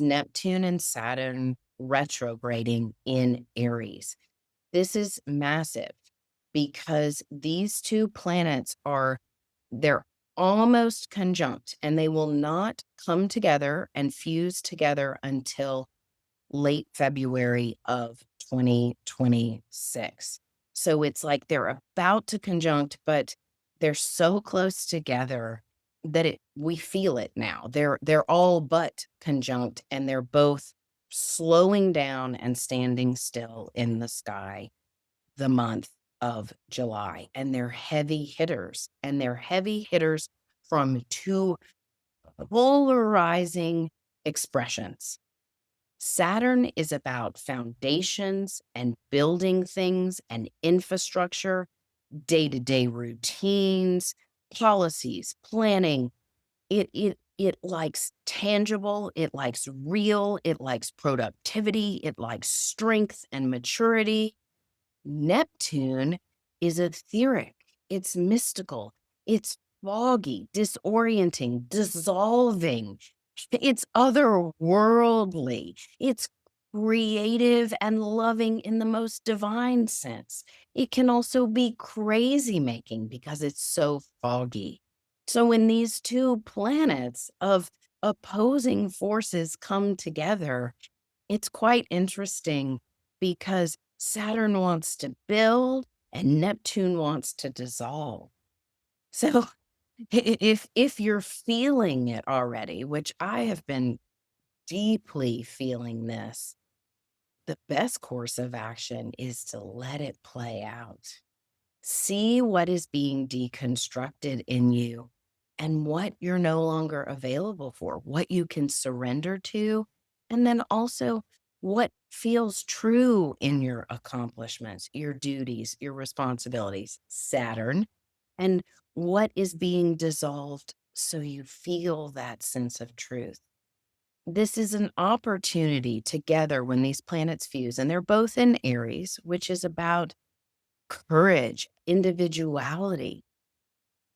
Neptune and Saturn retrograding in Aries. This is massive because these two planets they're almost conjunct and they will not come together and fuse together until late February of 2026. So it's like they're about to conjunct, but they're so close together that we feel it now. They're all but conjunct and they're both slowing down and standing still in the sky the month of July. And they're heavy hitters. And they're heavy hitters from two polarizing expressions. Saturn is about foundations and building things and infrastructure, day to day routines, policies, planning. It likes tangible, it likes real, it likes productivity, it likes strength and maturity. Neptune is etheric, it's mystical, it's foggy, disorienting, dissolving, it's otherworldly, it's creative and loving in the most divine sense. It can also be crazy making because it's so foggy. So when these two planets of opposing forces come together, it's quite interesting because Saturn wants to build and Neptune wants to dissolve. So if you're feeling it already, which I have been deeply feeling this, the best course of action is to let it play out. See what is being deconstructed in you and what you're no longer available for, what you can surrender to, and then also what feels true in your accomplishments, your duties, your responsibilities, Saturn, and what is being dissolved so you feel that sense of truth. This is an opportunity together when these planets fuse, and they're both in Aries, which is about courage, individuality,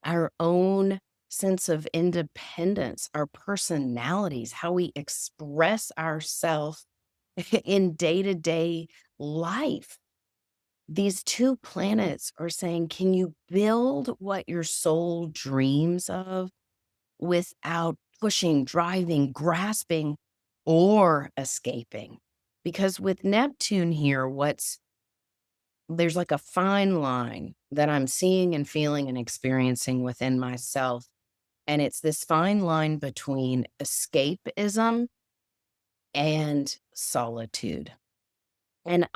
our own sense of independence, our personalities, how we express ourselves in day to day life. These two planets are saying, can you build what your soul dreams of without pushing, driving, grasping, or escaping? Because with Neptune here, there's like a fine line that I'm seeing and feeling and experiencing within myself. And it's this fine line between escapism and solitude. And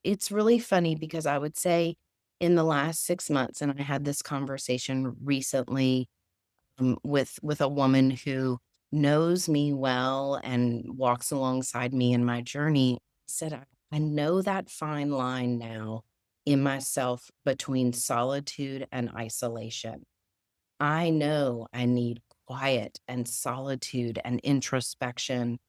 it's really funny because I would say in the last 6 months, and I had this conversation recently with a woman who knows me well and walks alongside me in my journey, said, I know that fine line now in myself between solitude and isolation. I know I need quiet and solitude and introspection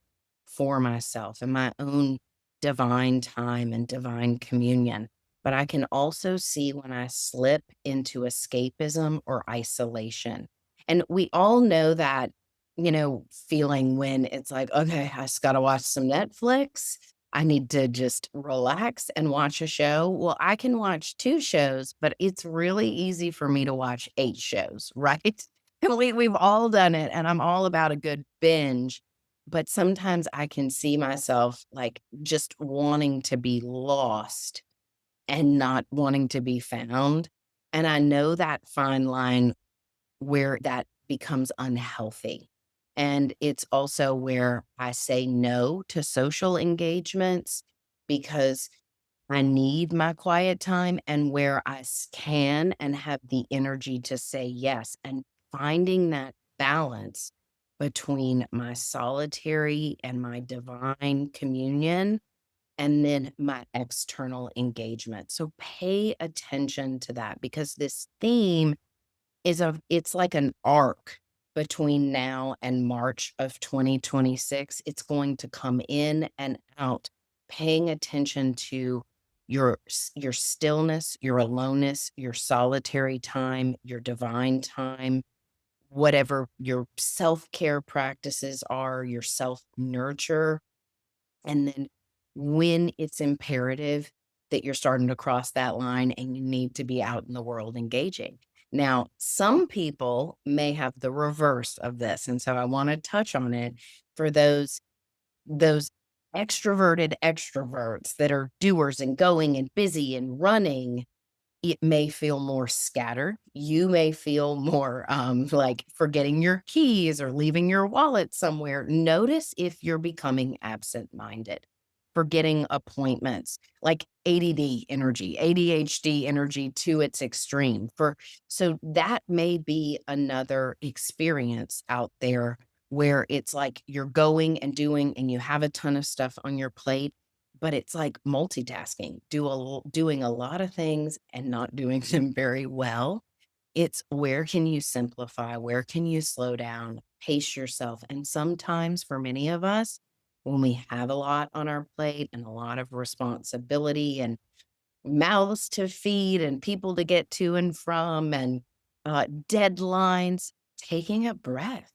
for myself and my own divine time and divine communion. But I can also see when I slip into escapism or isolation. And we all know that, feeling when it's like, okay, I just got to watch some Netflix. I need to just relax and watch a show. Well, I can watch two shows, but it's really easy for me to watch 8 shows, right? And we've all done it. And I'm all about a good binge, but sometimes I can see myself, like, just wanting to be lost and not wanting to be found, and I know that fine line where that becomes unhealthy, and it's also where I say no to social engagements because I need my quiet time, and where can and have the energy to say yes, and finding that balance between my solitary and my divine communion, and then my external engagement. So pay attention to that because this theme it's like an arc between now and March of 2026. It's going to come in and out, paying attention to your stillness, your aloneness, your solitary time, your divine time, whatever your self-care practices are, your self-nurture, and then when it's imperative that you're starting to cross that line and you need to be out in the world engaging. Now, some people may have the reverse of this, and so I wanna touch on it for those extroverted extroverts that are doers and going and busy and running. It may feel more scattered. You may feel more, like forgetting your keys or leaving your wallet somewhere. Notice if you're becoming absent-minded, forgetting appointments, like ADD energy, ADHD energy to its extreme. So that may be another experience out there where it's like you're going and doing and you have a ton of stuff on your plate, but it's like multitasking, doing a lot of things and not doing them very well. It's where can you simplify? Where can you slow down, pace yourself? And sometimes for many of us, when we have a lot on our plate and a lot of responsibility and mouths to feed and people to get to and from and deadlines, taking a breath,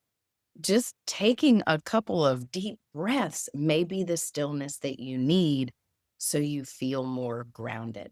just taking a couple of deep breaths may be the stillness that you need so you feel more grounded.